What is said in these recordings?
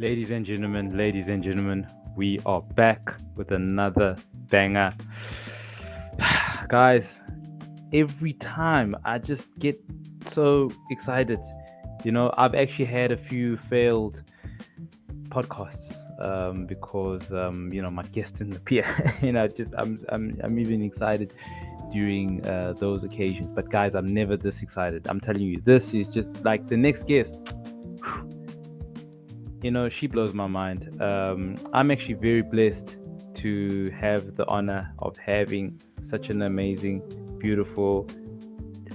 Ladies and gentlemen, we are back with another banger. Guys, every time I just get so excited. I've actually had a few failed podcasts because my guests didn't appear. I'm even excited during those occasions. But guys, I'm never this excited. I'm telling you, this is just like the next guest. She blows my mind. I'm actually very blessed to have the honor of having such an amazing, beautiful,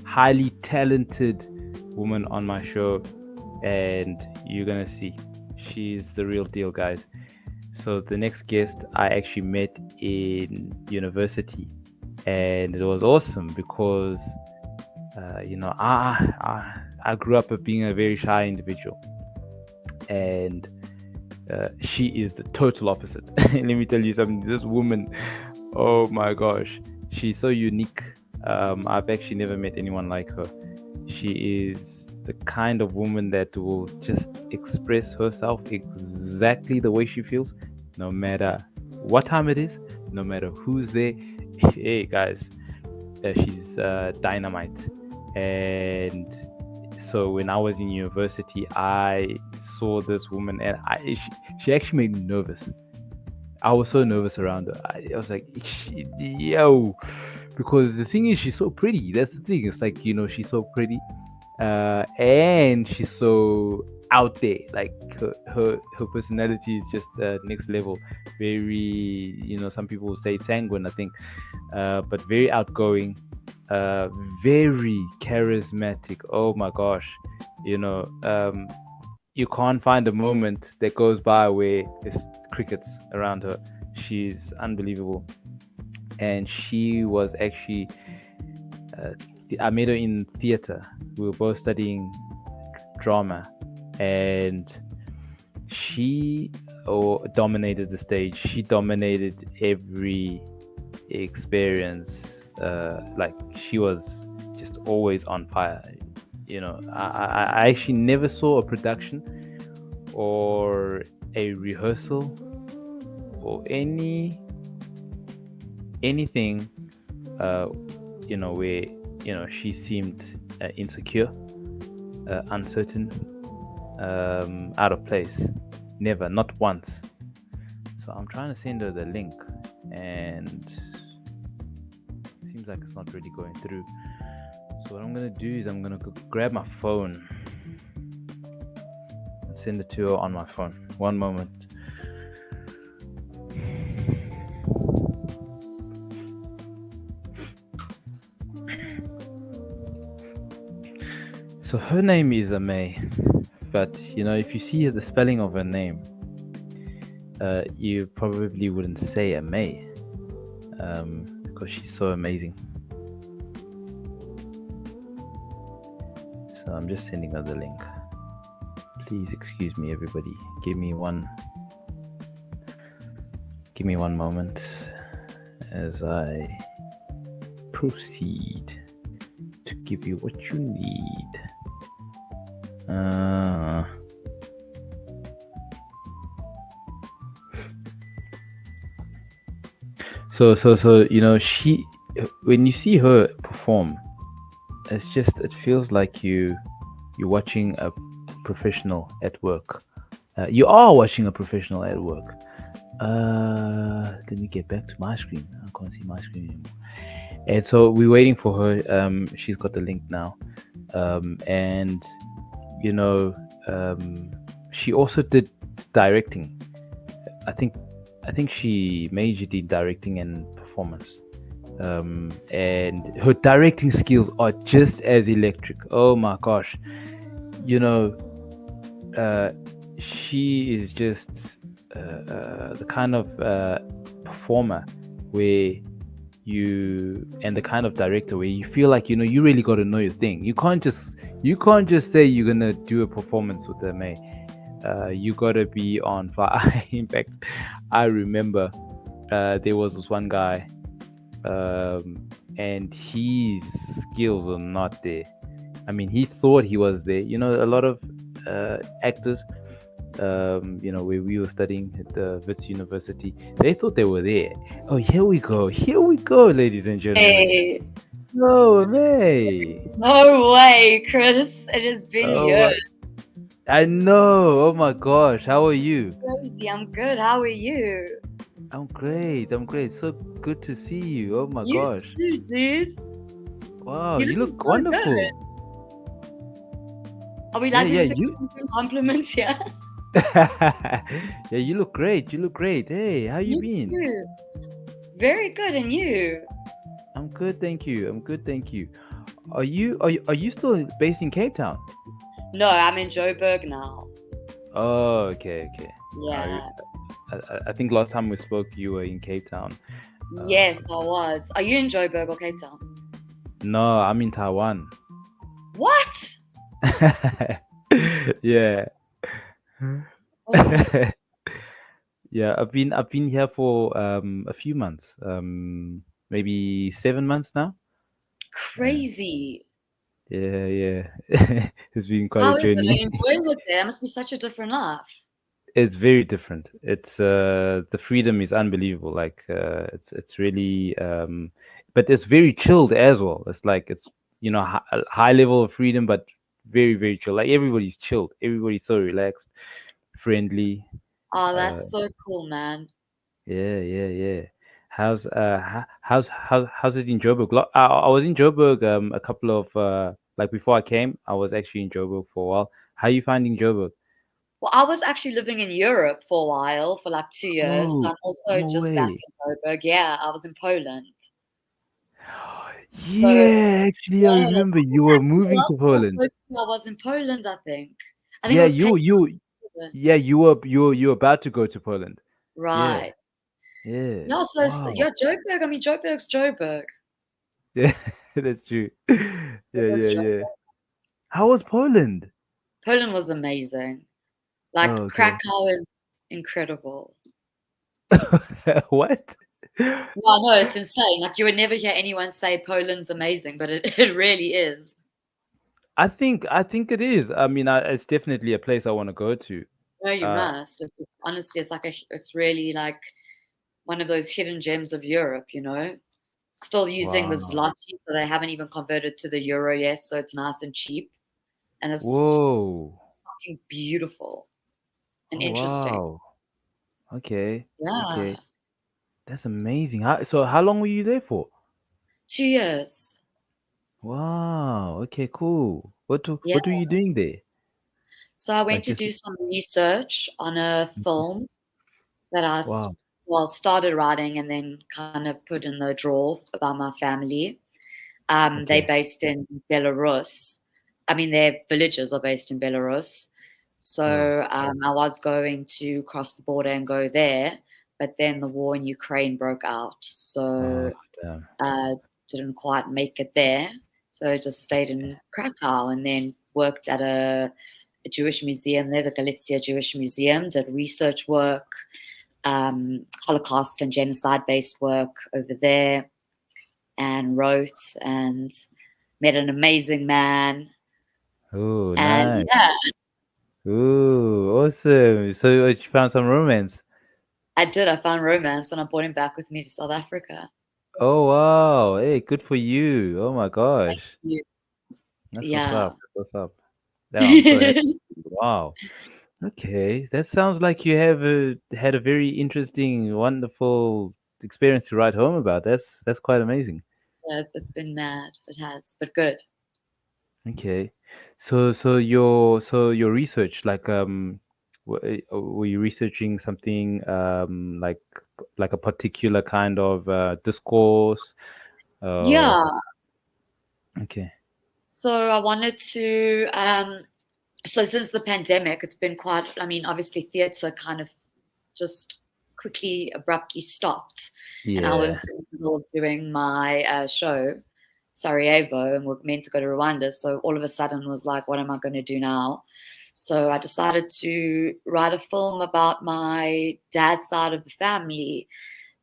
highly talented woman on my show. And you're going to see she's the real deal, guys. So, the next guest I actually met in university, and it was awesome because, I grew up being a very shy individual, and she is the total opposite. Let me tell you something. This woman, oh my gosh, she's so unique. I've actually never met anyone like her. She is the kind of woman that will just express herself exactly the way she feels, no matter what time it is, no matter who's there. Hey guys, she's dynamite. And so when I was in university, I saw this woman, and she actually made me nervous. I was so nervous around her. I was like, yo, because the thing is, she's so pretty. That's the thing. It's like, she's so pretty, and she's so out there. Like her personality is just next level. Very, some people will say sanguine, I think, but very outgoing, very charismatic. Oh my gosh, you can't find a moment that goes by where there's crickets around her. She's unbelievable. And she was actually, uh, I met her in theater. We were both studying drama, and she dominated the stage. She dominated every experience. Like, she was just always on fire. I actually never saw a production or a rehearsal or anything where she seemed insecure, uncertain, out of place. Never, not once. So I'm trying to send her the link, and it seems like it's not really going through. So what I'm gonna do is I'm gonna grab my phone and send it to her on my phone. One moment. So her name is Aimee, but if you see the spelling of her name, you probably wouldn't say Aimee, because she's so amazing. So I'm just sending her the link. Please excuse me, everybody. Give me one moment as I proceed to give you what you need. So she, when you see her perform, it feels like you're watching a professional at work. You are watching a professional at work. Let me get back to my screen. I can't see my screen anymore. And so we're waiting for her. She's got the link now. And she also did directing. I think she majored in directing and performance. And her directing skills are just as electric. Oh my gosh. She is just the kind of performer where and the kind of director where you feel like you really got to know your thing. You can't just say you're gonna do a performance with the May. You gotta be on fire. In fact, I remember there was this one guy, and his skills were not there. I mean, he thought he was there. A lot of actors, where we were studying at the Wits University. They thought they were there. Oh, here we go. Here we go, ladies and gentlemen. Hey, Oh, May. no way, Chris. It has been Oh, years. I know. Oh my gosh. How are you? Crazy. I'm good. How are you? I'm great. I'm great. So good to see you. Oh my You gosh. too, dude. Wow, You're you looking look so good. wonderful. Are we Yeah, allowed to yeah, just you. exchange compliments here? Yeah, you look great. You look great. Hey, how you You been? too. Very good. And you? I'm good, thank you. I'm good, thank you. Are you still based in Cape Town? No, I'm in Joburg now. Oh, okay, okay. I, Yeah. I think last time we spoke, you were in Cape Town. Yes, Um, I was. Are you in Joburg or Cape Town? no, I'm in Taiwan. What? Yeah. Oh, Yeah, I've been here for a few months, maybe 7 months now. Yeah, crazy. yeah, yeah. It's been quite a How is it? Are journey. you enjoying it there? It must be such a different life. It's very different. It's the freedom is unbelievable. Like it's really but it's very chilled as well. It's like it's a high level of freedom, but very very chill. Like everybody's chilled. Everybody's so relaxed, friendly. Oh, Uh, that's so cool, man. yeah, yeah, yeah. How's it in Joburg? I was in Joburg a couple of like before I came. I was actually in Joburg for a while. How you finding Joburg? Well, I was actually living in Europe for a while, for like 2 years. So Oh, I'm also no just back way. in Joburg. Yeah, I was in Poland. So Yeah, actually, I yeah, remember you were the moving to last time I Poland. spoke to you, I was in Poland. I think. I think it Yeah, was Cape yeah, Town. you were about to go to Poland. Yeah, Right. yeah. Yeah. So Wow. yeah, Joburg. I mean, Joburg's Joburg. Yeah, that's true. Yeah, Joburg's yeah, Joburg. yeah. How was Poland? Poland was amazing. Like Oh, okay. Krakow is incredible. What? Yeah, no, it's insane. Like you would never hear anyone say Poland's amazing, but it, it really is. I think it is. I mean, it's definitely a place I want to go to. No, you Uh, must. It's honestly, it's like it's really like one of those hidden gems of Europe. Still using the wow. zloty, so they haven't even converted to the euro yet, so it's nice and cheap, and it's Whoa. fucking beautiful and Oh, interesting. wow. Okay. Yeah, Okay. That's amazing. So how long were you there for? 2 years. Wow. Okay, cool. Yeah. What were you doing there? So I went Like to just do some research on a film that wow. well started writing and then kind of put in the drawer about my family. They're Okay. based in Belarus. I mean, their villages are based in Belarus. Oh. So I was going to cross the border and go there, but then the war in Ukraine broke out. Oh, So damn. uh, didn't quite make it there. So I just stayed in Krakow and then worked at a Jewish museum there, the Galicia Jewish Museum, did research work, Holocaust and genocide based work over there, and wrote and met an amazing man. Oh, And nice. yeah, Ooh, awesome. So you found some romance. I did. I found romance and I brought him back with me to South Africa. Oh, wow. Hey, good for you. Oh my Thank gosh. you. That's what's Yeah. up. That's what's up. Damn, I'm so happy. Wow. Okay. That sounds like you have had a very interesting, wonderful experience to write home about. That's quite amazing. Yeah, it's been mad. It has, but good. Okay. So your research, like were you researching something like a particular kind of discourse? Uh, Yeah. okay. So I wanted to so since the pandemic, it's been quite, I mean, obviously theatre kind of just quickly, abruptly stopped. And I Yeah. was in the middle of doing my show, Sarajevo, and we're meant to go to Rwanda. So all of a sudden was like, what am I going to do now? So I decided to write a film about my dad's side of the family.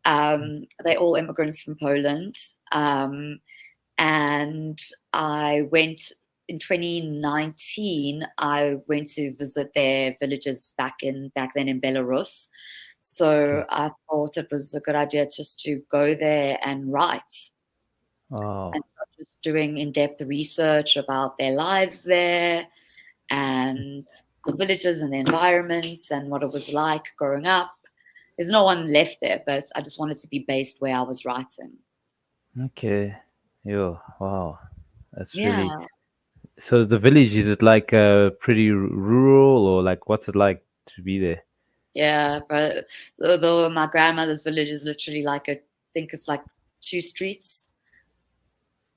They're all immigrants from Poland. And I went. in 2019, I went to visit their villages back then in Belarus. So Okay. I thought it was a good idea just to go there and write and Oh, start just doing in-depth research about their lives there and the villages and the environments and what it was like growing up. There's no one left there, but I just wanted to be based where I was writing. okay. Yo, wow. That's really. Yeah. So the village, is it like pretty rural, or like what's it like to be there? Yeah, but although my grandmother's village is literally like I think it's like two streets,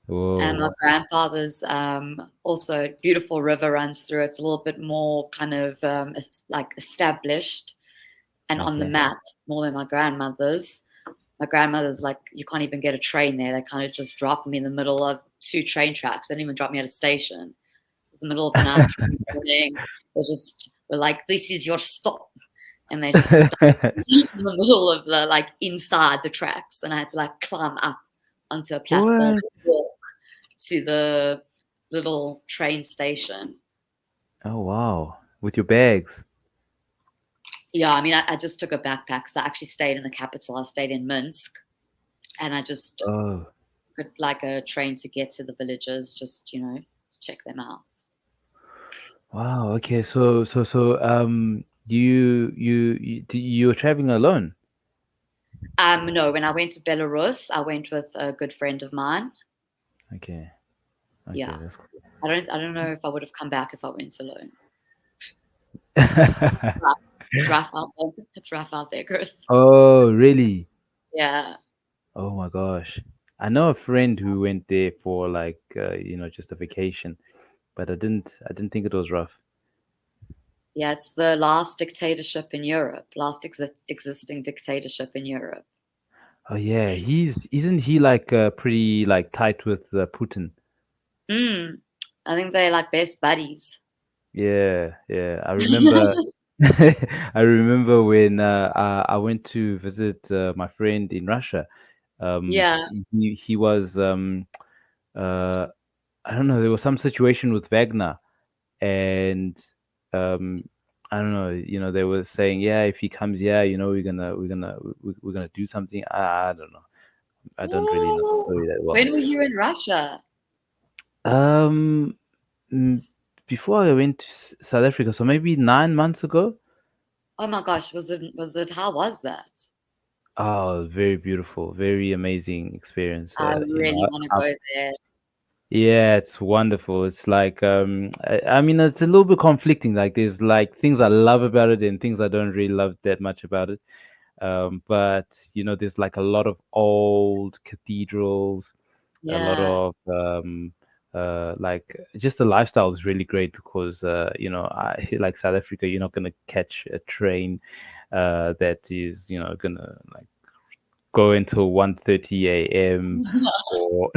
and my Whoa. grandfather's also a beautiful river runs through. It's a little bit more kind of it's like established and on the Okay. maps more than my grandmother's. My grandmother's like you can't even get a train there. They kind of just drop me in the middle of two train tracks. They didn't even drop me at a station. It's the middle of the night, 3 in the morning. They just were like, "This is your stop," and they just stopped in the middle of the like inside the tracks, and I had to like climb up onto a platform What? and walk to the little train station. Oh wow. With your bags. Yeah, I mean, I just took a backpack because I actually stayed in the capital. I stayed in Minsk, and I just Oh. took like a train to get to the villages, just to check them out. Wow. Okay. So you're traveling alone? No, when I went to Belarus, I went with a good friend of mine. Okay. Okay. Yeah, That's cool. I don't know if I would have come back if I went alone. Oh, Rough. It's rough out there. It's rough out there, Chris. really? Yeah. Oh my gosh. I know a friend who went there for like just a vacation, but I didn't think it was rough. Yeah, it's the last dictatorship in Europe, last existing dictatorship in Europe. Oh yeah, isn't he like pretty like tight with Putin? Mm. I think they're like best buddies. Yeah, yeah. I remember I remember when I went to visit my friend in Russia. Yeah. He was uh I don't know, there was some situation with Wagner, and um I don't know, they were saying, yeah, if he comes here, we're gonna do something. I don't know. I don't really know the Oh, story that well. when were you in Russia? Um mm, Before I went to South Africa, so maybe 9 months ago. Oh my gosh, how was that? Oh, very beautiful, very amazing experience. I really want to go there. Yeah, it's wonderful. It's like I mean, it's a little bit conflicting. Like there's like things I love about it and things I don't really love that much about it. But there's like a lot of old cathedrals, a lot Yeah. of like just the lifestyle is really great because I like South Africa, you're not gonna catch a train that is gonna like go until 1:30 a.m. or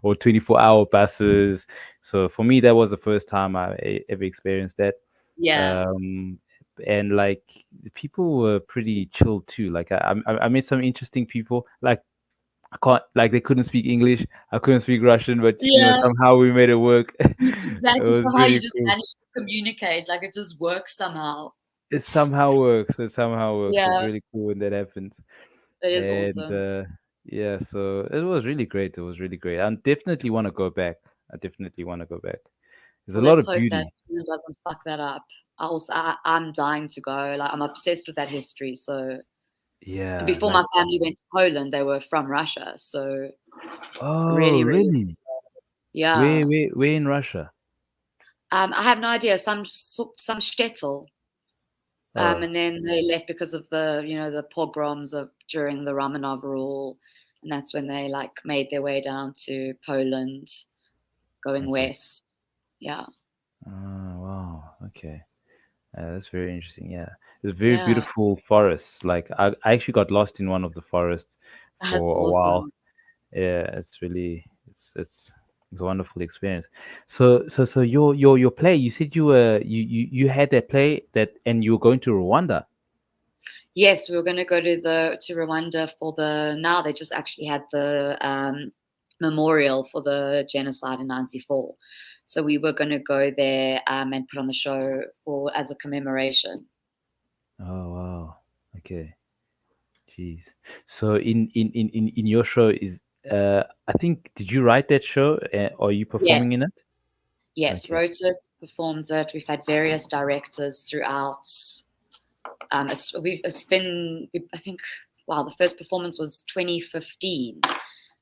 or 24-hour buses. So for me, that was the first time I ever experienced that. Yeah. Um, and like the people were pretty chill too. Like I met some interesting people. Like I can't like they couldn't speak English. I couldn't speak Russian, but Yeah. somehow we made it work. It Exactly. was Somehow you really just cool. manage to communicate. Like it just works somehow. It somehow works. It somehow works. It's Yeah. really cool when that happens. It is And awesome. yeah, so it was really great. It was really great. I definitely want to go back. I definitely want to go back. There's a Well, lot let's of hope that beauty. China doesn't fuck that up. I'm dying to go. Like I'm obsessed with that history. So, and Yeah, before my like, family went to Poland, they were from Russia. So oh, really, really, really? Where, yeah. where, where in Russia? I have no idea. Some shtetl. Oh, And then they left because of the pogroms of during the Romanov rule, and that's when they like made their way down to Poland, going okay. west. Yeah, Oh, wow. Okay. That's very interesting. Yeah. It's very yeah, beautiful forests. Like I actually got lost in one of the forests that's for a while. awesome. Yeah, it's really it's a wonderful experience. So your play, you said you had that play that and you were going to Rwanda. Yes, we were going to go to Rwanda for the now they just actually had the memorial for the genocide in '94. So we were going to go there and put on the show as a commemoration. Oh wow. Okay. Jeez. So in your show is I think did you write that show or are you Yeah. performing in it? Yes, Okay. wrote it, performed it. We've had various directors throughout. It's been, I think, wow, the first performance was 2015,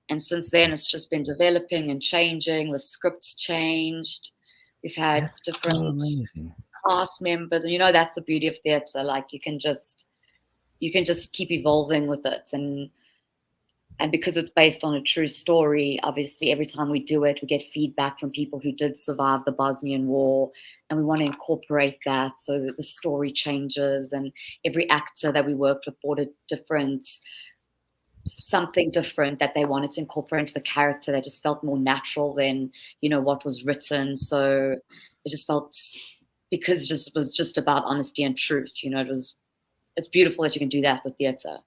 and since then it's just been developing and changing. The script's changed. We've had That's so different amazing. cast members, and that's the beauty of theatre. Like you can just keep evolving with it, and because it's based on a true story, obviously every time we do it, we get feedback from people who did survive the Bosnian War, and we want to incorporate that so that the story changes, and every actor that we worked with brought a something different that they wanted to incorporate into the character that just felt more natural than what was written. So it just felt, because it just was just about honesty and truth. It's beautiful that you can do that with theatre.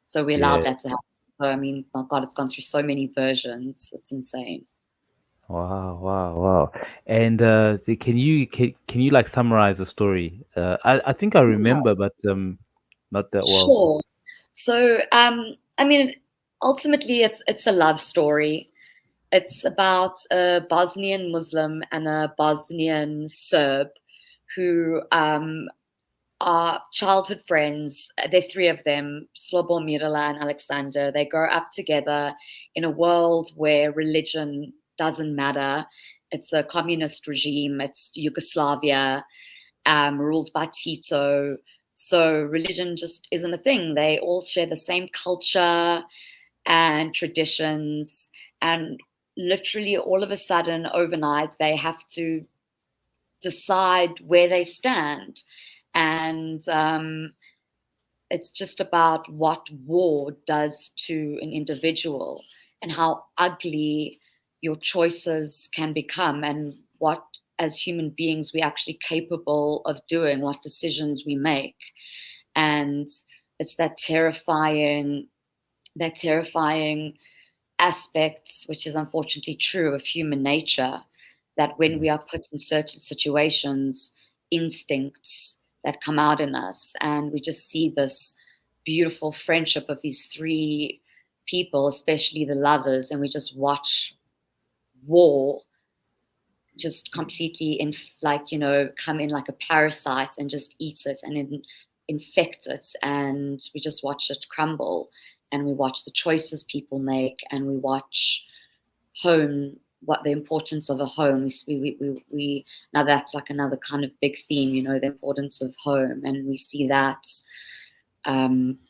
So we allowed Yeah. that to happen. So I mean, my God, it's gone through so many versions. It's insane. Wow, wow, wow. And can you like summarize the story? I think I Yeah, remember, but not that well. sure. So I mean, ultimately, it's a love story. It's about a Bosnian Muslim and a Bosnian Serb who are childhood friends. There are three of them, Slobo, Mirala, and Alexander. They grow up together in a world where religion doesn't matter. It's a communist regime. It's Yugoslavia, ruled by Tito. So religion just isn't a thing. They all share the same culture and traditions. And literally all of a sudden, overnight, they have to decide where they stand. And it's just about what war does to an individual and how ugly your choices can become, and what, as human beings, we're actually capable of doing, what decisions we make. And it's that terrifying aspects, which is unfortunately true of human nature, that when Mm. we are put in certain situations, instincts that come out in us, and we just see this beautiful friendship of these three people, especially the lovers, and we just watch war just completely come in like a parasite and just eat it and infect it, and we just watch it crumble, and we watch the choices people make, and we watch home, what the importance of a home. We now that's like another kind of big theme, the importance of home, and we see that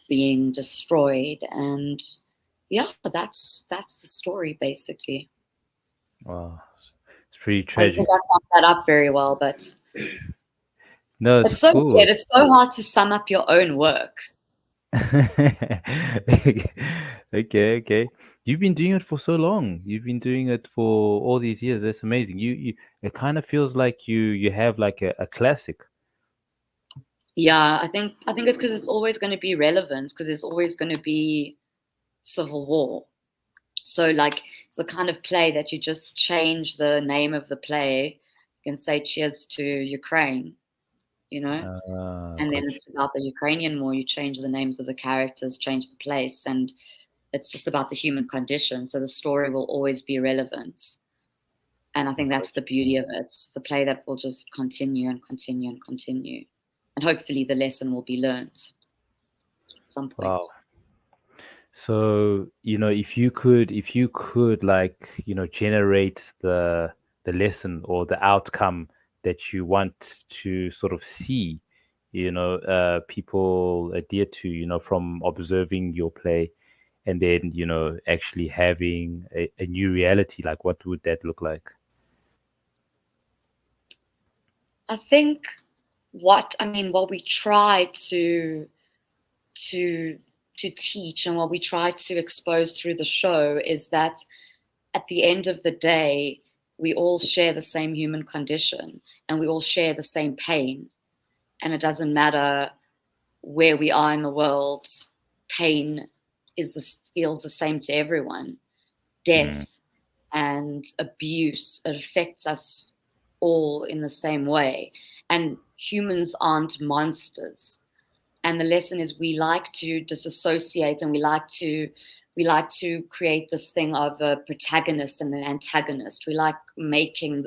being destroyed. And yeah, that's the story basically. Wow, it's pretty I don't think tragic. I summed that up very well, but No, it's it's so cool. weird. It's so hard to sum up your own work. Okay, okay. You've been doing it for so long. You've been doing it for all these years. That's amazing. You it kind of feels like you have like a classic. Yeah, I think it's because it's always going to be relevant, because there's always going to be civil war. So like it's a kind of play that you just change the name of the play. You can say cheers to Ukraine, you know, and then Got it's about the Ukrainian war. You change the names of the characters, change the place, and it's just about the human condition. So the story will always be relevant. And I you. think that's the beauty of it. It's a play that will just continue and continue and continue. And hopefully the lesson will be learned at some Wow. point. So, if you could like, generate the lesson or the outcome that you want to sort of see, people adhere to, from observing your play and then, actually having a new reality, like what would that look like? I think what we try to to teach, and what we try to expose through the show, is that at the end of the day, we all share the same human condition, and we all share the same pain. And it doesn't matter where we are in the world, pain feels the same to everyone. Mm, Death and abuse, it affects us all in the same way. And humans aren't monsters. And the lesson is we like to disassociate, and we like to create this thing of a protagonist and an antagonist. We like making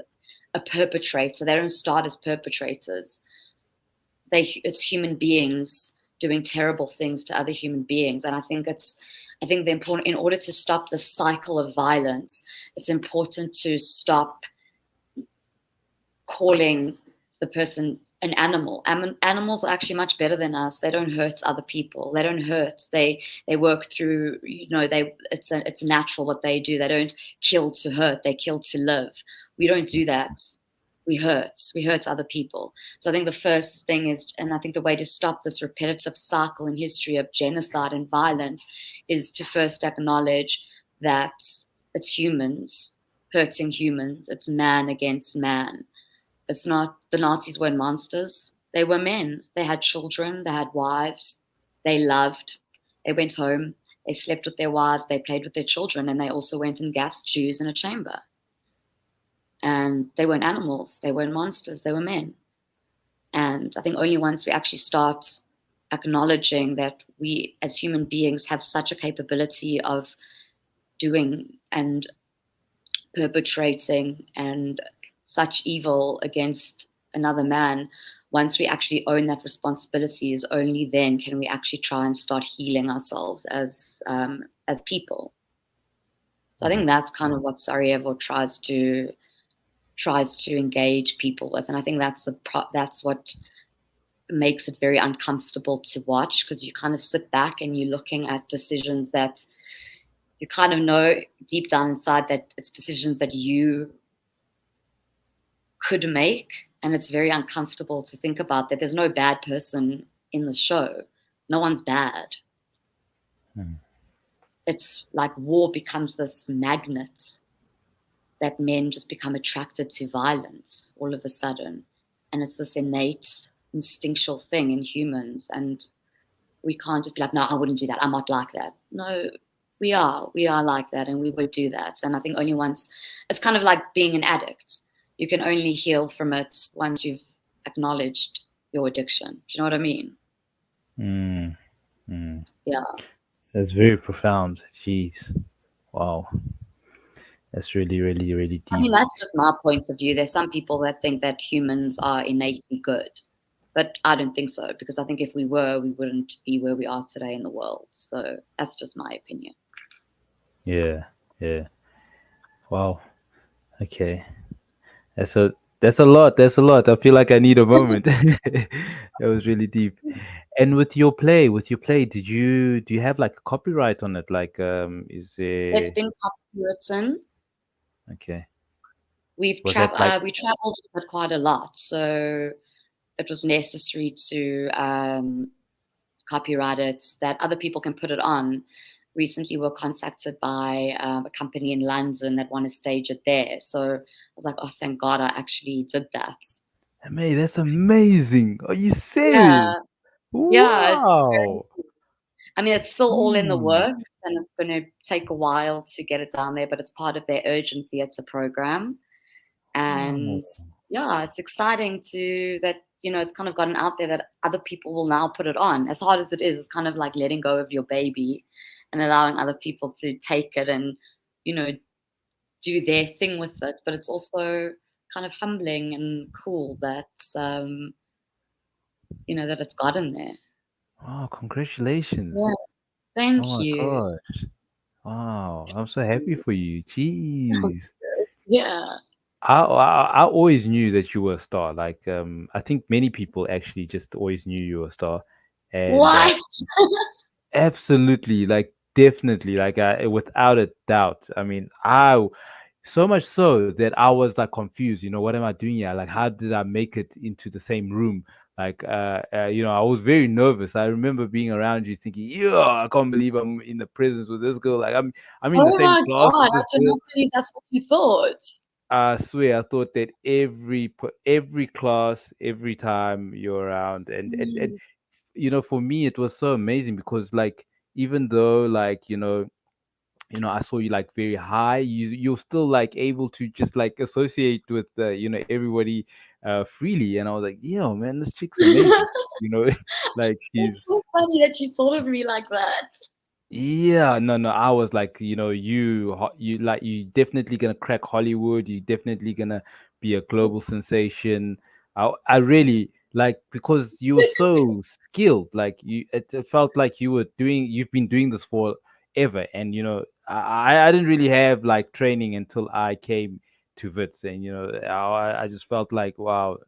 a perpetrator. They don't start as perpetrators. It's human beings doing terrible things to other human beings. And I think the important, in order to stop the cycle of violence, it's important to stop calling the person an animal. Animals are actually much better than us. They don't hurt other people. They don't hurt. They work through. It's natural what they do. They don't kill to hurt. They kill to live. We don't do that. We hurt. We hurt other people. So I think the first thing is, and I think the way to stop this repetitive cycle in history of genocide and violence is to first acknowledge that it's humans hurting humans. It's man against man. It's not, the Nazis weren't monsters. They were men. They had children. They had wives. They loved. They went home. They slept with their wives. They played with their children. And they also went and gassed Jews in a chamber. And they weren't animals. They weren't monsters. They were men. And I think only once we actually start acknowledging that we as human beings have such a capability of doing and perpetrating and such evil against another man, once we actually own that responsibility, is only then can we actually try and start healing ourselves as people. So I think that's kind of what Sarajevo tries to engage people with, and I think that's what makes it very uncomfortable to watch, because you kind of sit back and you're looking at decisions that you kind of know deep down inside that it's decisions that you could make, and it's very uncomfortable to think about that there's no bad person in the show. No one's bad. It's like war becomes this magnet that men just become attracted to violence all of a sudden, and it's this innate instinctual thing in humans, and we can't just be like, no, I wouldn't do that, I'm not like that. No, we are like that, and we would do that. And I think only once, it's kind of like being an addict. You can only heal from it once you've acknowledged your addiction. Do you know what I mean? Mm, mm. Yeah. That's very profound. Jeez. Wow. That's really, really, really I mean, deep. that's just my point of view. There's some people that think that humans are innately good, but I don't think so, because I think if we were, we wouldn't be where we are today in the world. So that's just my opinion. Yeah. Yeah. Wow. Okay. That's a that's a lot. That's a lot. I feel like I need a moment. That was really deep. And with your play, do you have like a copyright on it? Like, is It's there? been copywritten. Okay. We've Was that like? we traveled with it quite a lot, so it was necessary to copyright it, that other people can put it on. Recently, we were contacted by a company in London that want to stage it there. So I was like, oh, thank God I actually did that. Hey, that's amazing. Are you serious? Yeah, yeah. Wow. I mean, it's still all in the Jeez. works, and it's going to take a while to get it down there, but it's part of their urgent theatre program. Wow. And yeah, it's exciting to that, it's kind of gotten out there that other people will now put it on. As hard as it is, it's kind of like letting go of your baby and allowing other people to take it and, you know, do their thing with it. But it's also kind of humbling and cool that, that it's gotten there. Oh, congratulations. Yeah, Oh thank my you. gosh. Wow. I'm so happy for you. Jeez. Yeah. I always knew that you were a star. Like, I think many people actually just always knew you were a star. And What? absolutely, like definitely, like without a doubt. I mean, I so much so that I was like confused. What am I doing here? Like, how did I make it into the same room? Like, I was very nervous. I remember being around you, thinking, "Yeah, I can't believe I'm in the presence with this girl. Like, I'm in the Oh same my class God, with I this girl." cannot believe that's what you thought. I swear, I thought that every class, every time you're around, and Mm. for me, it was so amazing because, like, even though, like, I saw you like very high. You're still like able to just like associate with everybody freely, and I was like, yeah, man, this chick's amazing. you know like It's she's so funny that you thought of me like that. Yeah, no, I was like, you like you definitely gonna crack Hollywood. You definitely gonna be a global sensation. I really like because you were so skilled. Like it felt like you've been doing this for ever. And I didn't really have like training until I came to Wits, and I just felt like, wow,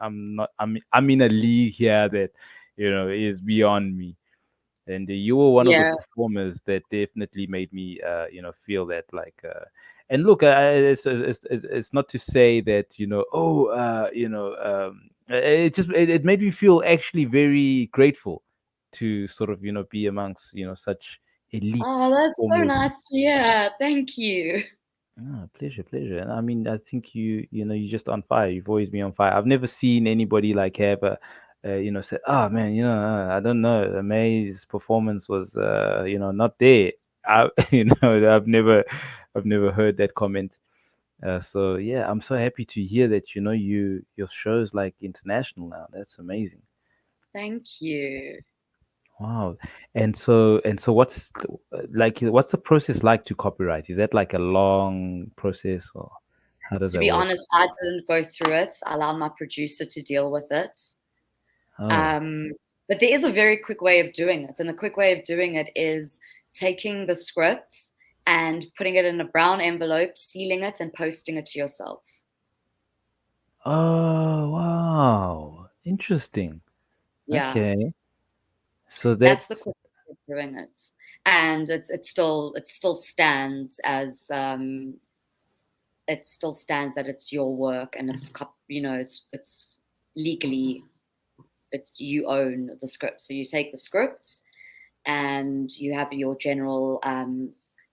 I'm in a league here that is beyond me. And you were one of the Yeah. performers that definitely made me feel that, like, and look, it's not to say that it just it made me feel actually very grateful to sort of be amongst such elite Oh, that's so performers. nice to hear. Thank you. Pleasure, pleasure. And I mean, I think you're just on fire. You've always been on fire. I've never seen anybody like have say, oh man, I don't know, May's performance was, not there. I, I've never heard that comment. So yeah, I'm so happy to hear that, your show's like international now. That's amazing. Thank you. Wow. And so what's the process like to copyright? Is that like a long process, or how does To that be work? honest, I didn't go through it. I allowed my producer to deal with it. Oh. Um, but there is a very quick way of doing it. And the quick way of doing it is taking the script and putting it in a brown envelope, sealing it, and posting it to yourself. Oh, wow. Interesting. Yeah, Okay. So that's the that's quick way of doing it. And it still stands as it still stands that it's your work and it's legally it's you own the script. So you take the script and you have your general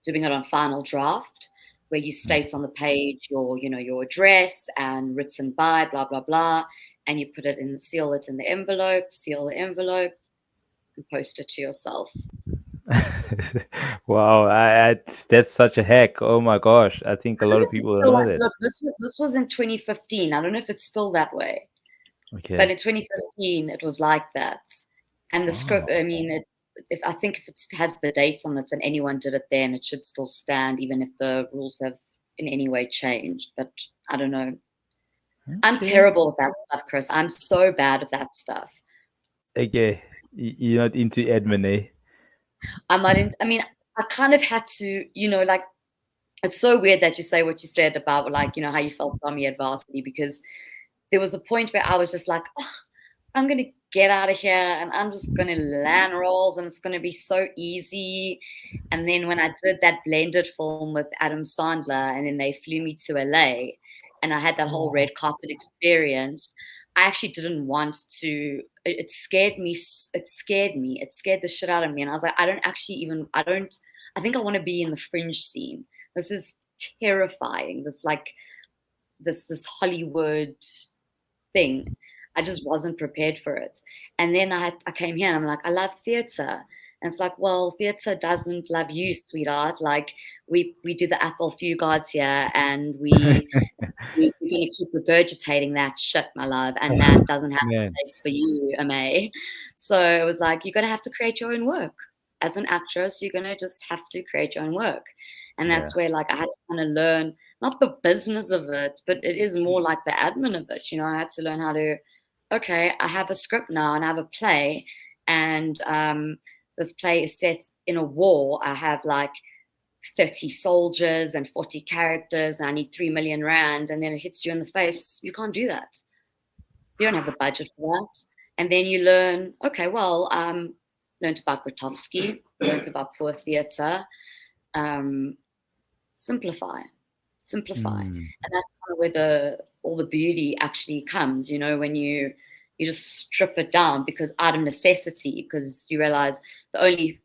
doing it on final draft where you state on the page your address and written by blah blah blah, and you put it in, seal it in the envelope, seal the envelope, and post it to yourself. wow. That's such a hack. Oh my gosh. I think I a don't lot know of if it's people don't still know like, that. look, this was in 2015. I don't know if it's still that way, but Okay. in 2015 it was like that. And the script, Wow. I mean, if I think if it has the dates on it and anyone did it then, it should still stand, even if the rules have in any way changed. But I don't know. I'm Okay. terrible at that stuff, Chris. I'm so bad at that stuff. Okay. You're not into admin, eh? I'm not in, I mean, I kind of had to, like, it's so weird that you say what you said about, like, how you felt about me at varsity, because there was a point where I was just like, oh, I'm going to get out of here and I'm just going to land rolls and it's going to be so easy. And then when I did that blended film with Adam Sandler and then they flew me to LA and I had that whole Oh. red carpet experience, I actually didn't want to. It scared me. It scared me. It scared the shit out of me. And I was like, I think I want to be in the fringe scene. This is terrifying. This Hollywood thing. I just wasn't prepared for it. And then I came here and I'm like, I love theater. And it's like, well, theater doesn't love you, sweetheart. Like we do the Athol Fugard here and we're going to keep regurgitating that shit, my love. And that doesn't have a Man. place for you, Aimee. So it was like, you're going to have to create your own work. As an actress, you're going to just have to create your own work. And Yeah. that's where, like, I had to kind of learn, not the business of it, but it is more like the admin of it. I had to learn how to, okay, I have a script now and I have a play. And this play is set in a war. I have like 30 soldiers and 40 characters, and I need 3 million rand, and then it hits you in the face. You can't do that. You don't have the budget for that. And then you learn, okay, well, learned about Grotowski, learned about poor theatre. Um, simplify, simplify. Mm. And that's kind of where all the beauty actually comes, when you just strip it down because out of necessity, because you realize the only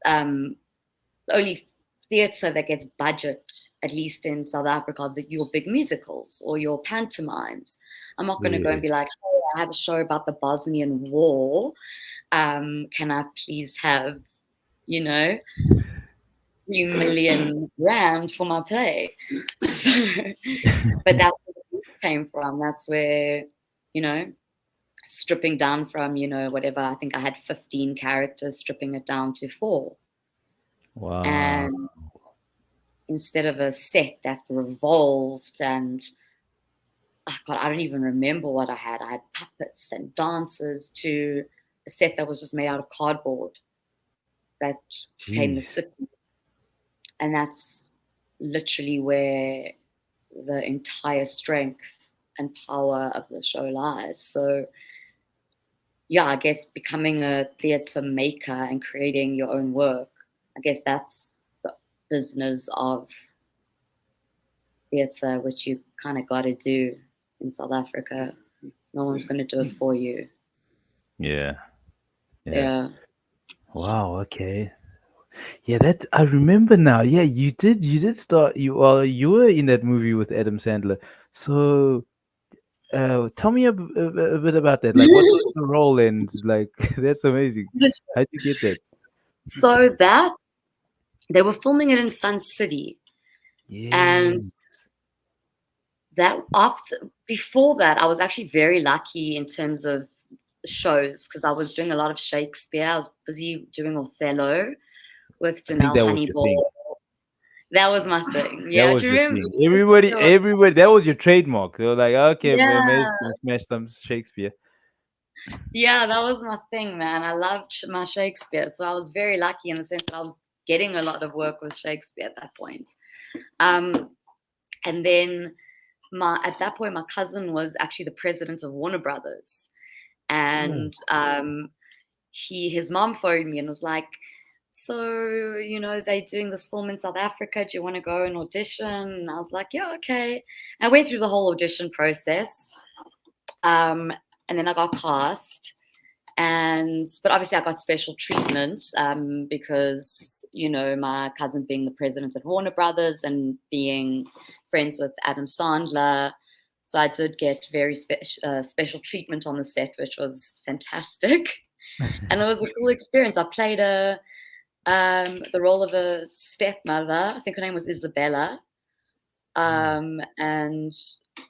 um, the only theatre that gets budget, at least in South Africa, are your big musicals or your pantomimes. I'm not going to go and Yeah. be like, hey, I have a show about the Bosnian War. Can I please have, you know? 3 million rand for my play. So, but that's where the beat came from. That's where, you know, stripping down from, whatever, I think I had 15 characters, stripping it down to 4. Wow. And instead of a set that revolved and, oh God, I don't even remember what I had. I had puppets and dancers to a set that was just made out of cardboard that became the Jeez. city. And that's literally where the entire strength and power of the show lies. So, yeah, I guess becoming a theatre maker and creating your own work, I guess that's the business of theatre, which you kind of got to do in South Africa. No one's going to do it for you. Yeah. Yeah. Yeah. Wow. Okay. Yeah, that I remember now. Yeah, you did start you were in that movie with Adam Sandler. So, tell me a bit about that. Like, what was the role and like that's amazing. How'd you get that? So that they were filming it in Sun City, and Yeah. that after before that, I was actually very lucky in terms of shows because I was doing a lot of Shakespeare. I was busy doing Othello with I think Janelle that was your Honeyball. thing. That was my thing. That Yeah, do was you your remember thing. Shakespeare? Everybody, that was your trademark. They were like, okay, May's Yeah, gonna smash some Shakespeare. yeah, that was my thing, man. I loved my Shakespeare, so I was very lucky in the sense that I was getting a lot of work with Shakespeare at that point. Um, and then at that point, my cousin was actually the president of Warner Brothers, Oh. and his mom phoned me and was like, so they're doing this film in South Africa, do you want to go and audition? And I was like, yeah, okay. And I went through the whole audition process, um, and then I got cast. But obviously I got special treatment, because my cousin being the president of Warner Brothers and being friends with Adam Sandler, so I did get very special treatment on the set, which was fantastic. And it was a cool experience. I played the role of a stepmother. I think her name was Isabella. And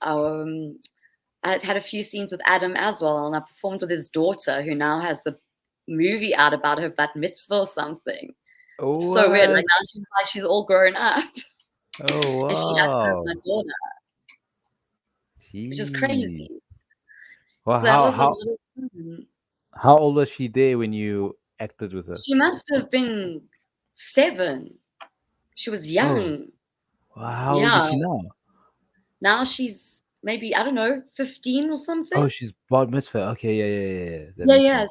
um, I had a few scenes with Adam as well, and I performed with his daughter, who now has the movie out about her bat mitzvah or something. So weird. What? Like now she's all grown up, Oh and she acts as wow. my daughter, which is Jeez. crazy. Well, So that was a lot of fun. how old was she there when you acted with her? She must have been 7. She was Oh, young. well, how old is Yeah. she now? Now she's maybe, I don't know, 15 or Oh, something. she's bar mitzvah. Okay, yeah, yeah, yeah, yeah. That Yeah, makes yeah.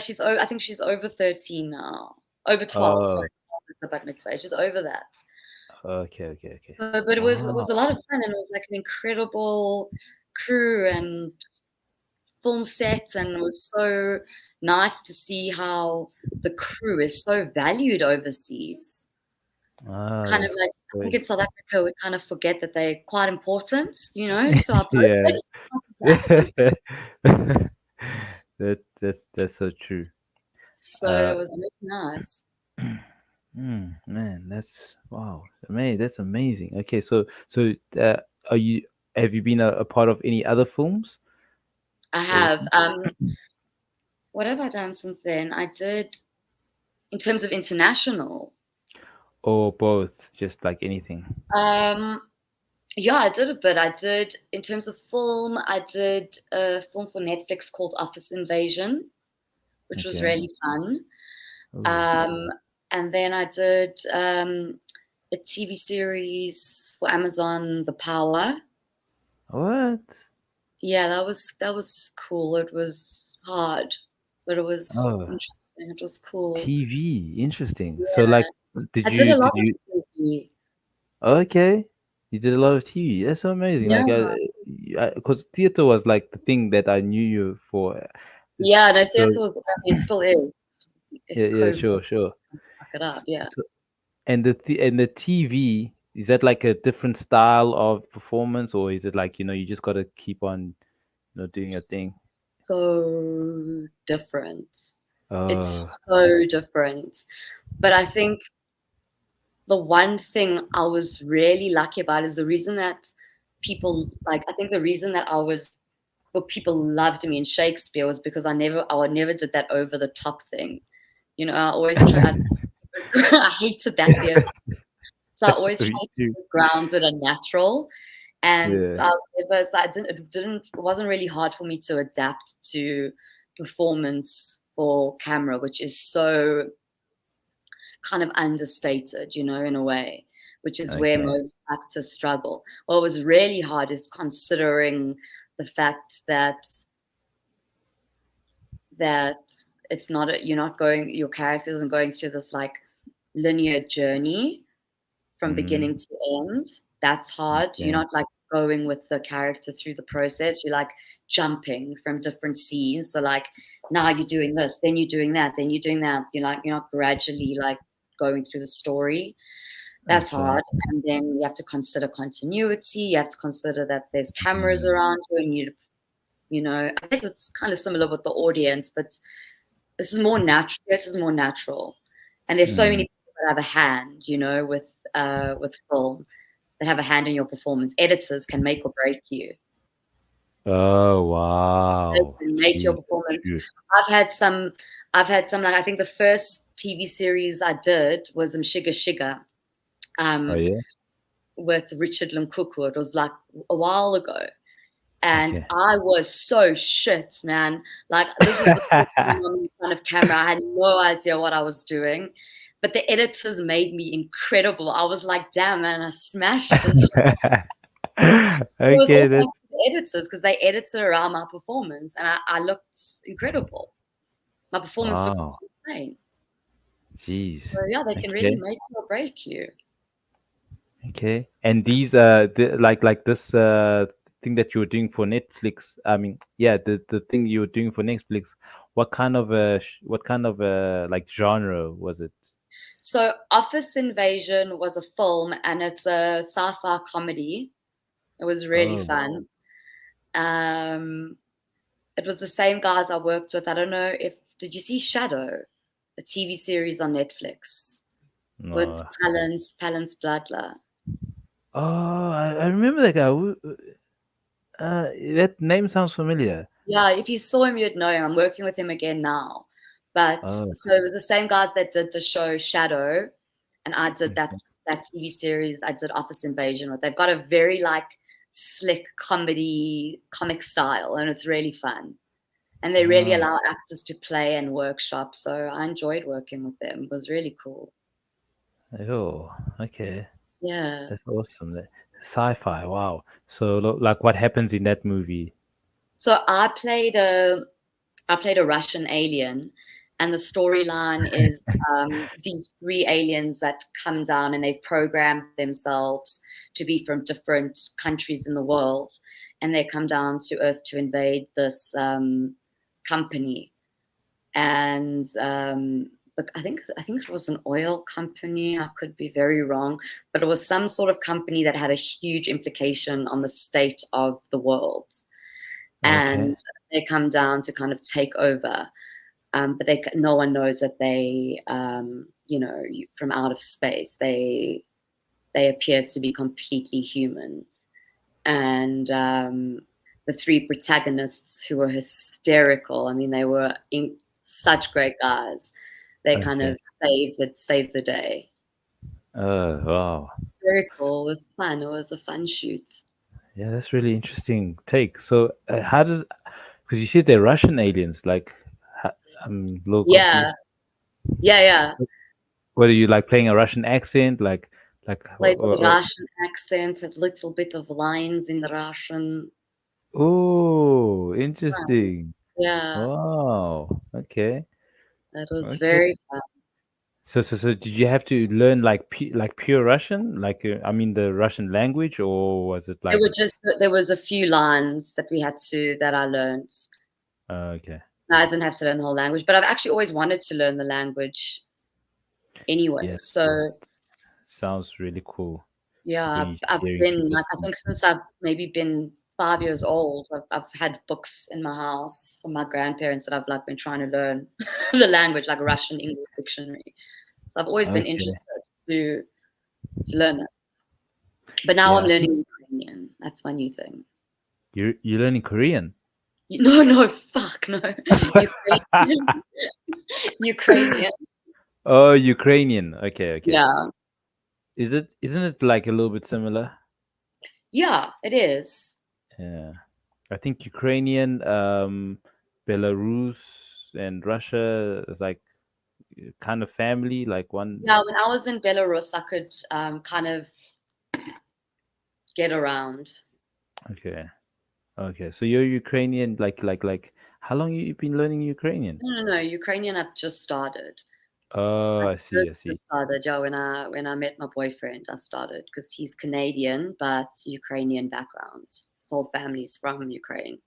sense. So I think she's over 13 now. Over 12, Oh, sorry. The bat mitzvah. She's over that. okay, okay, okay. But it was a Wow. lot of fun, and it was like an incredible crew and film set, and it was so nice to see how the crew is so valued overseas. Ah, Kind of that's like, I think great. in South Africa we kind of forget that they're quite important, to our Yeah. progress as actors. That's so true. So Uh, it was really nice. man, that's wow, amazing. That's amazing. Okay, so are you have you been a part of any other films I ever have. since? What have I done since then? I did, in terms of international. Or both, just like anything? Um, yeah, I did a bit. I did, in terms of film, I did a film for Netflix called Office Invasion, which was Okay. really fun. Oh, Um, and then I did a TV series for Amazon, The Power. what? Yeah, that was cool. It was hard, but it was Oh, interesting. It was cool. TV. Interesting. So, Yeah, like, did I did you a did lot you? of TV. Okay, you did a lot of TV. That's so amazing. Yeah. Like, because theater was like the thing that I knew you for. Yeah, no, So theatre was, I mean, it still is. If yeah, yeah, COVID sure, sure. fuck it up, yeah. So, and the TV, is that like a different style of performance, or is it like you just got to keep on doing your thing? So different. Uh, It's so different. But I think the one thing I was really lucky about is the reason that people like. I think the reason that well, people loved me in Shakespeare was because I never did that over the top thing. You know, I always tried. I hated that theater, so I always Me tried to too. be grounded and natural. And Yeah. so it wasn't really hard for me to adapt to performance for camera, which is so kind of understated, you know, in a way, which is where Okay. most actors struggle. What was really hard is considering the fact that it's not you're not going your character isn't going through this like linear journey from Mm-hmm. beginning to end. That's hard. You're Okay. not like going with the character through the process. You're like jumping from different scenes. So like now you're doing this, then you're doing that, then you're doing that. You're not gradually like going through the story. That's Okay. hard. And then you have to consider continuity. You have to consider that there's cameras Mm. around you and you know, I guess it's kind of similar with the audience, but this is more natural. This is more natural. And there's so many Mm. people that have a hand, you know, with film that have a hand in your performance. Editors can make or break you. Oh They wow. can make your Jeez, performance. true. I've had some. I've had some. Like I think the first TV series I did was Shiga Shiga, Oh um, yeah. with Richard Linkuku. It was like a while ago, and Okay. I was so shit, man. Like this is the first time I'm in front of camera. I had no idea what I was doing, but the editors made me incredible. I was like, damn, man, I smashed this. It was Okay, all thanks that's to the editors because they edited around my performance, and I looked incredible. My performance looked wow. insane. Jeez. So yeah, they can really Okay. make you or break you. Okay. And these like this thing that you were doing for Netflix. I mean, yeah, the thing you were doing for Netflix. What kind of like genre was it? So Office Invasion was a film, and it's a sci-fi comedy. It was really Oh fun. Um, it was the same guys I worked with. I don't know if did you see Shadow, a TV series on Netflix with no. Palance Bladler. Oh, I remember that guy. That name sounds familiar. Yeah, if you saw him, you'd know him. I'm working with him again now. But Oh, so it was the same guys that did the show Shadow, and I did okay. that TV series. I did Office Invasion with. They've got a very like slick comedy comic style, and it's really fun. And they really Oh, allow actors to play and workshop. So I enjoyed working with them. It was really cool. oh, okay. Yeah. That's awesome. Sci-fi. Wow. So, like, what happens in that movie? So I played a Russian alien, and the storyline is these three aliens that come down and they've programmed themselves to be from different countries in the world, and they come down to Earth to invade this company. And but I think it was an oil company. I could be very wrong, but it was some sort of company that had a huge implication on the state of the world, Okay. and they come down to kind of take over. But no one knows that they, from out of space, they appear to be completely human. And the three protagonists who were hysterical. I mean, they were such great guys. They kind Okay. of saved the day. Wow. Very cool. It was fun. It was a fun shoot. Yeah, that's really interesting take. So, how does? Because you said they're Russian aliens. Like, ha- I'm a little Yeah, confused. yeah. So, what are you like playing a Russian accent? Like, Played with Russian accent, a little bit of lines in Russian. oh, Fun. interesting. Yeah, Wow. Okay. that was Okay. very fun. So did you have to learn like like pure Russian, like I mean the Russian language, or was it like There was a few lines that we had to that I learned. okay, I didn't have to learn the whole language, but I've actually always wanted to learn the language yeah, anyway. So sounds really cool. yeah, Getting you just I've hearing been people like I speak. think since I've maybe been 5 years old, I've had books in my house from my grandparents that I've like been trying to learn the language, like Russian English dictionary. So I've always been Okay, interested to. to learn it. But now I'm Yeah, I think learning Ukrainian. That's my new thing. you're learning Korean. No, no, fuck, no. Ukrainian. Ukrainian. Oh, Ukrainian. Okay, okay. Yeah. Isn't it like a little bit similar? Yeah, it is. Yeah. I think Ukrainian, Belarus and Russia is like kind of family, like one. Yeah, when I was in Belarus, I could kind of get around. Okay. Okay. So you're Ukrainian, like how long you been learning Ukrainian? No, no, no. Ukrainian, I've just started. Oh, I I see, I see. just started, yeah, when I met my boyfriend, I started because he's Canadian but Ukrainian background. His whole family's from Ukraine,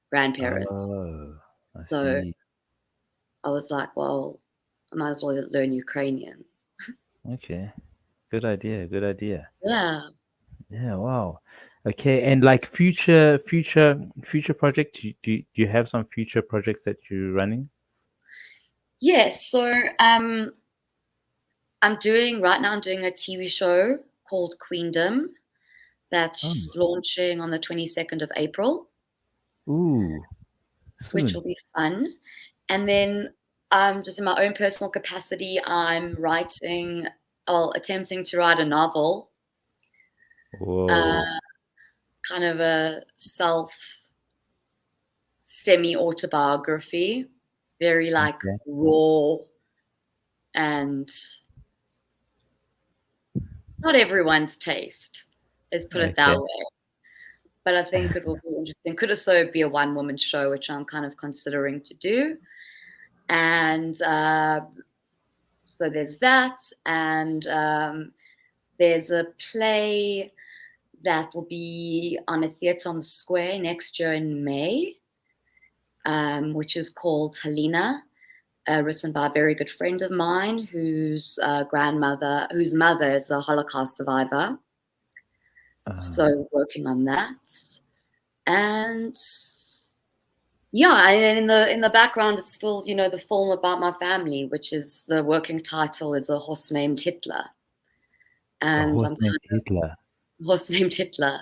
grandparents. Oh, I So see. I was like, well, I might as well learn Ukrainian. Okay. Good idea. Good idea. Yeah. Yeah, wow. Okay, and like future project, do you have some future projects that you're running? Yes. So I'm doing a TV show called Queendom that's Oh, launching on the 22nd of April, ooh, which soon. will be fun. And then just in my own personal capacity, I'm attempting to write a novel, Whoa. uh, kind of a self semi autobiography, very like Okay. raw and not everyone's taste. Let's put it that Okay. way. But I think it will be interesting. Could also be a one woman show, which I'm kind of considering to do. And so there's that. And there's a play that will be on a theatre on the square next year in May, which is called Helena, written by a very good friend of mine whose mother is a Holocaust survivor. Uh, So working on that. And yeah, and in the background, it's still the film about my family, which is the working title is A Horse Named Hitler, a and horse I'm named kind Hitler. of Horse Named Hitler.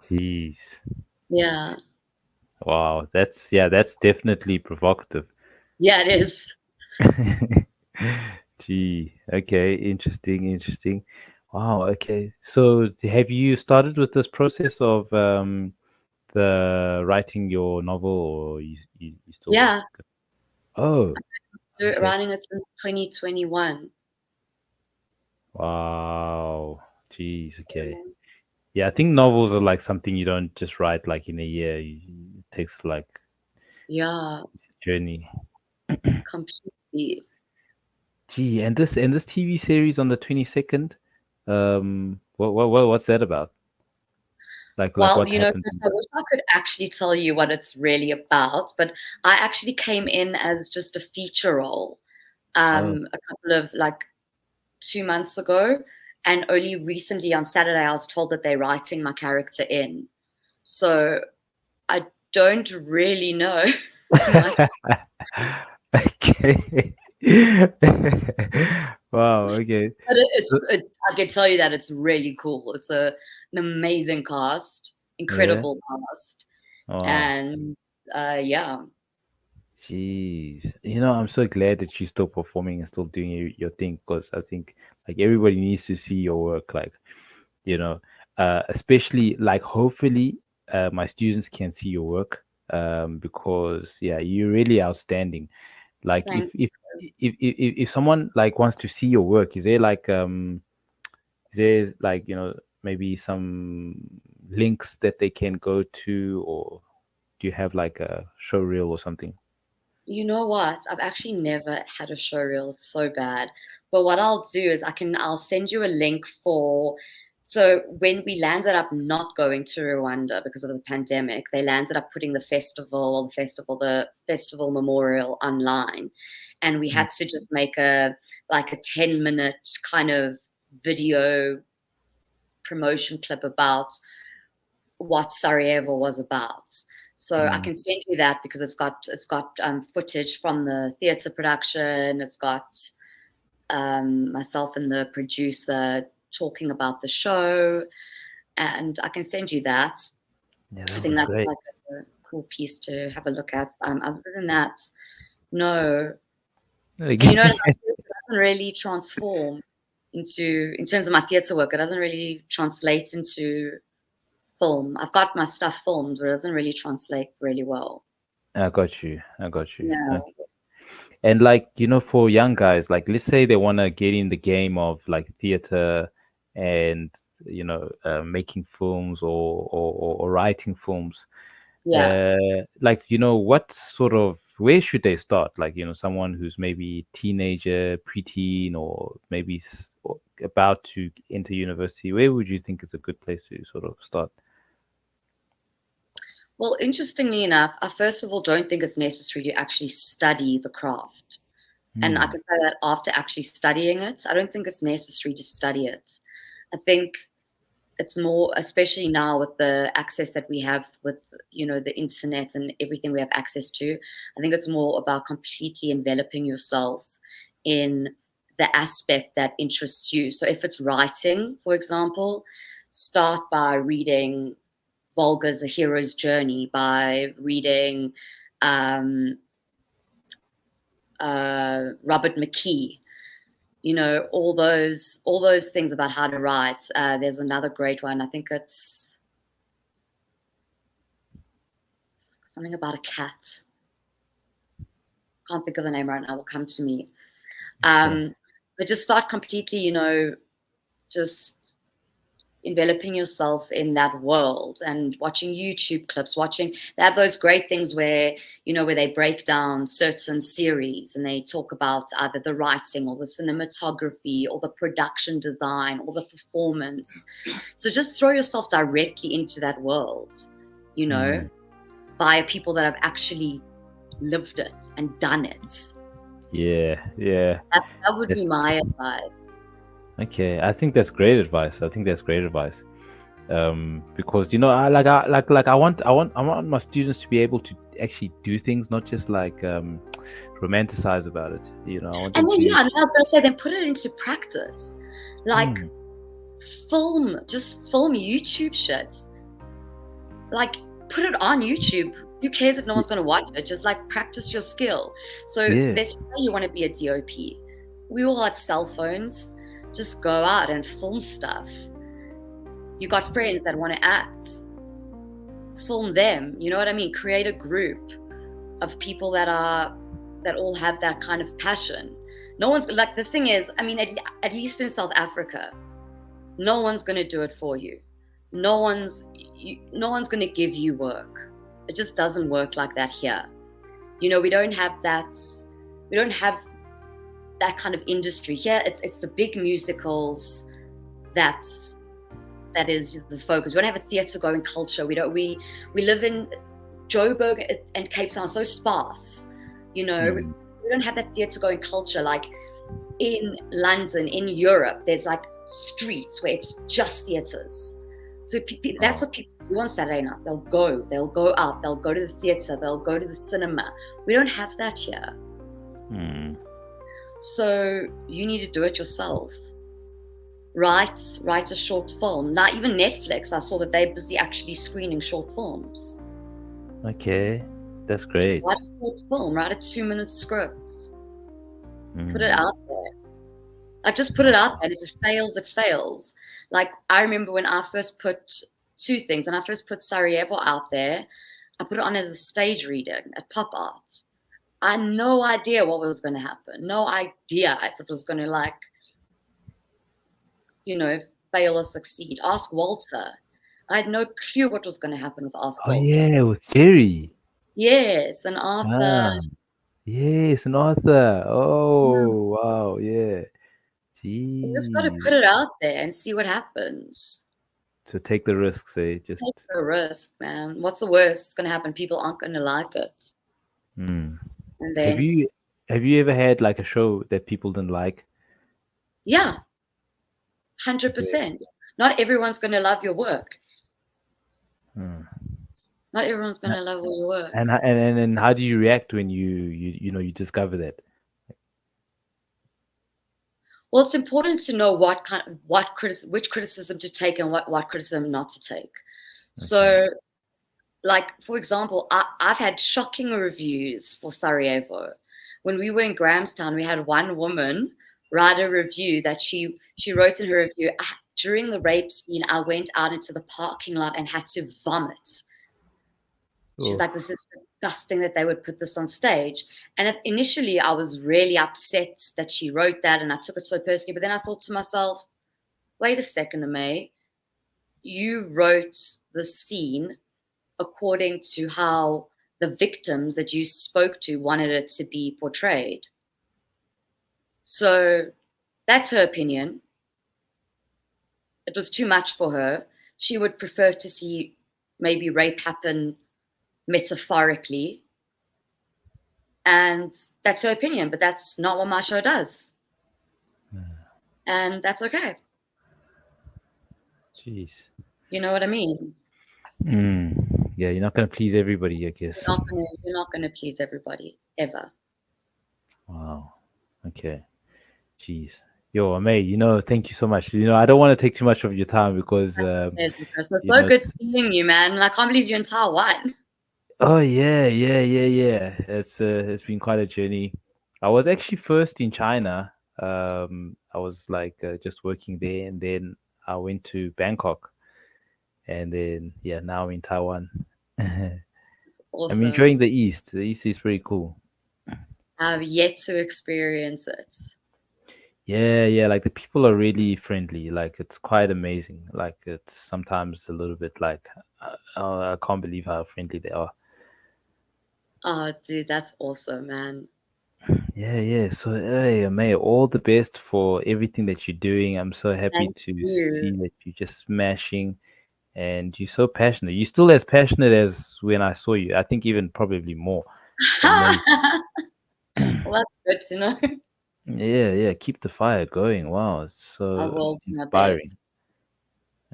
Jeez. Yeah, Wow, that's definitely provocative. yeah, it is. Gee, okay, interesting, interesting. Wow, okay. So have you started with this process of the writing your novel, or you still? Yeah, Oh, okay. writing it since 2021. Wow. Jeez, okay. Yeah, I think novels are like something you don't just write like in a year. It takes like Yeah, it's a journey. completely. Gee, and this TV series on the 22nd, what's that about? Like Well, what happened? Chris, I wish I could actually tell you what it's really about, but I actually came in as just a feature role Oh, a couple of like 2 months ago, and only recently on Saturday I was told that they're writing my character in. So I don't really know much, okay. Wow, okay. but So, I can tell you that it's really cool. It's an amazing cast, yeah. incredible cast, Wow. and yeah, Jeez. I'm so glad that you're still performing and still doing your thing, because I think like everybody needs to see your work. Like, you know, especially like hopefully my students can see your work, because yeah, you're really outstanding. Like thanks. if someone like wants to see your work, is there like maybe some links that they can go to, or do you have like a show reel or something? You know what? I've actually never had a show reel. It's so bad. But what I'll do is I'll send you a link for. So when we landed up not going to Rwanda because of the pandemic, they landed up putting the festival memorial online, and we Mm. had to just make a like a 10-minute kind of video promotion clip about what Sarajevo was about. So I Mm. can send you that because it's got footage from the theatre production. It's got myself and the producer talking about the show, and I can send you that. Yeah, I that would think be that's great. like a cool piece to have a look at. Other than that, no. And you know, Like, it doesn't really transform into, in terms of my theatre work, it doesn't really translate into film. I've got my stuff filmed, but it doesn't really translate really well. I got you. I got you. Yeah, Okay. And like, for young guys, like let's say they want to get in the game of like theater and making films or writing films. yeah. Like, what sort of where should they start? Like, someone who's maybe teenager, preteen, or maybe or about to enter university. Where would you think is a good place to sort of start? Well, interestingly enough, I first of all don't think it's necessary to actually study the craft. And I Hmm. can say that after actually studying it, I don't think it's necessary to study it. I think it's more, especially now with the access that we have with, the internet and everything we have access to, I think it's more about completely enveloping yourself in the aspect that interests you. So if it's writing, for example, start by reading Volga's A Hero's Journey, by reading um, Robert McKee, all those things about how to write. There's another great one. I think it's something about a cat. Can't think of the name right now. Will come to me. Okay. But just start completely, just enveloping yourself in that world and watching YouTube clips, they have those great things where they break down certain series and they talk about either the writing or the cinematography or the production design or the performance. So just throw yourself directly into that world, you know, Hmm. via people that have actually lived it and done it. Yeah, yeah. That would be Yes. my advice. Okay, I think that's great advice. I think that's great advice. Because I want my students to be able to actually do things, not just like romanticize about it. I want And them then, to. yeah, and I was going to say, then put it into practice. Like, Hmm. just film YouTube shit. Like, put it on YouTube. Who cares if no one's going to watch it? Just like practice your skill. So Yeah. let's say you want to be a DOP. We all have cell phones. Just go out and film stuff. You got friends that want to act. Film them. You know what I mean? Create a group of people that all have that kind of passion. No one's like, the thing is, I mean, at least in South Africa, no one's going to do it for you. No one's going to give you work. It just doesn't work like that here. We don't have that. We don't have that kind of industry here. It's the big musicals that is the focus. We don't have a theatre going culture. We live in Joburg and Cape Town, so sparse. We don't have that theatre going culture like in London, in Europe. There's like streets where it's just theatres. So that's what people do on Saturday night. They'll go out, they'll go to the theatre, they'll go to the cinema. We don't have that here. Hmm. So you need to do it yourself. Write a short film. Now even Netflix, I saw that they're busy actually screening short films. Okay, that's great. Write a short film, write a 2-minute script. Put it Hmm. out there. Like, just put it out there. And if it fails, it fails. Like, I remember when I first put two things. When I first put Sarajevo out there, I put it on as a stage reading at Pop Art. I had no idea what was going to happen. No idea if it was going to, like, fail or succeed. Ask Walter. I had no clue what was going to happen with Ask Oh Walter. yeah, with Jerry. Yes, and Arthur. Ah, yes, an author. Yeah. Oh wow, yeah. You just got to Jeez. put it out there and see what happens. So take the risks, eh? Take Just. the risk, man. What's the worst that's going to happen? People aren't going to like it. Hmm. And Have then, you have you ever had like a show that people didn't like? yeah, Okay. 100%. Not everyone's going to love your work. Hmm. Not everyone's going Uh, to love all your work. and how do you react when you discover that? Well, it's important to know which criticism to take and what criticism not to take. Okay. So, like for example, I've had shocking reviews for Sarajevo. When we were in Grahamstown, we had one woman write a review that she wrote in her review. During the rape scene, I went out into the parking lot and had to vomit. She's Oh. like, this is disgusting that they would put this on stage. And initially, I was really upset that she wrote that, and I took it so personally. But then I thought to myself, wait a second, Aimee, you wrote the scene according to how the victims that you spoke to wanted it to be portrayed. So that's her opinion. It was too much for her. She would prefer to see maybe rape happen metaphorically. And that's her opinion, but that's not what my show does. And that's okay. Jeez. You know what I mean? Yeah, you're not gonna please everybody, I guess. You're not gonna please everybody ever. Wow. Okay. Jeez. Yo, May, thank you so much. I don't want to take too much of your time because Pleasure, Chris. It was you so know good it's, seeing you, man. And I can't believe you're in Taiwan. oh yeah. It's been quite a journey. I was actually first in China. I was like just working there, and then I went to Bangkok, and then yeah, now I'm in Taiwan. It's I'm awesome. enjoying the East. The East is pretty cool. I've yet to experience it. Yeah, like the people are really friendly. Like it's quite amazing. Like it's sometimes a little bit like, I can't believe how friendly they are. Oh, dude, that's awesome, man. Yeah. So hey, May, all the best for everything that you're doing. I'm so happy Thank to you. see that you're just smashing, and you're so passionate. You're still as passionate as when I saw you. I think even probably more. It's amazing. Well, that's good to know. Yeah. Keep the fire going. Wow, it's I so will do my inspiring. best.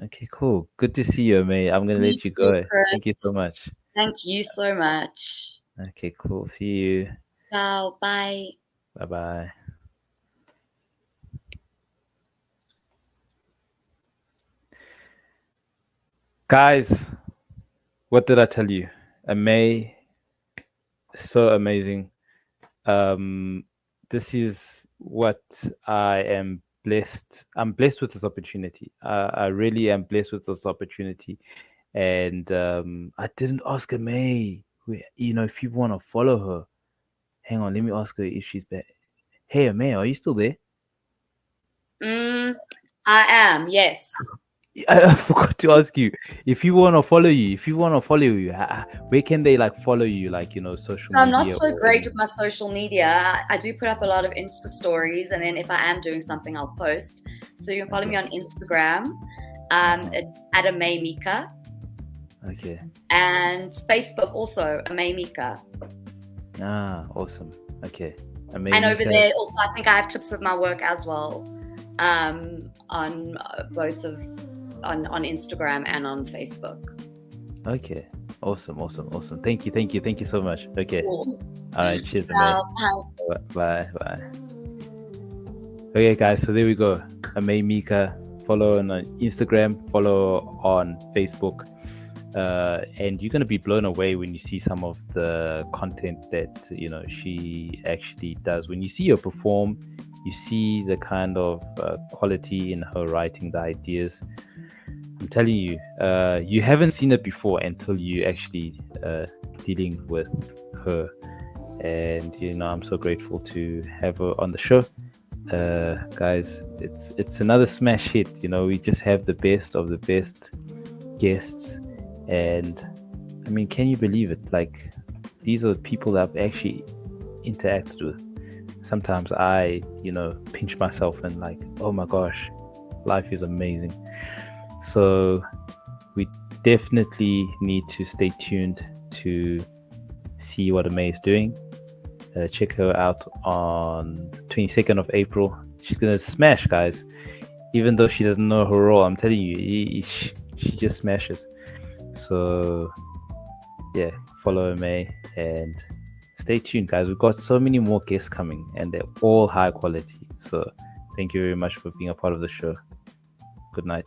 Okay, cool. Good to see you, May. I'm gonna You let you too, go. Thank you so Chris. much. Thank you so much. Okay, cool. See you. Ciao. Bye. Bye bye. Guys, what did I tell you? May, so amazing. Um, this is what I am blessed. I'm blessed with this opportunity. I really am blessed with this opportunity. And I didn't ask May, if people want to follow her. Hang on, let me ask her if she's back. Hey, May, are you still there? Mm, I am, yes. I forgot to ask you if you want to follow you. If you want to follow you, where can they like follow you? Like social So I'm not media so or great any? with my social media. I do put up a lot of Insta stories, and then if I am doing something, I'll post. So you can follow me Okay. on Instagram. It's at Aimee Mika, Okay. and Facebook also Aimee Mika. Awesome. Okay. And Amazing. over there, also, I think I have clips of my work as well, on both of on Instagram and on Facebook. Okay. Awesome. Thank you so much. Okay. Cool. All right. Cheers, May. Bye. Bye. Okay, guys. So there we go. Aimee Mika. Follow on Instagram. Follow on Facebook. And you're gonna be blown away when you see some of the content that she actually does. When you see her perform, you see the kind of quality in her writing, the ideas. I'm telling you, you haven't seen it before until you actually dealing with her. And I'm so grateful to have her on the show. Guys, it's another smash hit. We just have the best of the best guests. And I mean, can you believe it? Like, these are the people that I've actually interacted with. Sometimes I, pinch myself and like, oh my gosh, life is amazing. So we definitely need to stay tuned to see what Aimee is doing. Check her out on 22nd of April. She's gonna smash, guys. Even though she doesn't know her role, I'm telling you, she just smashes. So yeah, follow Aimee and stay tuned, guys. We've got so many more guests coming, and they're all high quality. So Thank you very much for being a part of the show. Good night.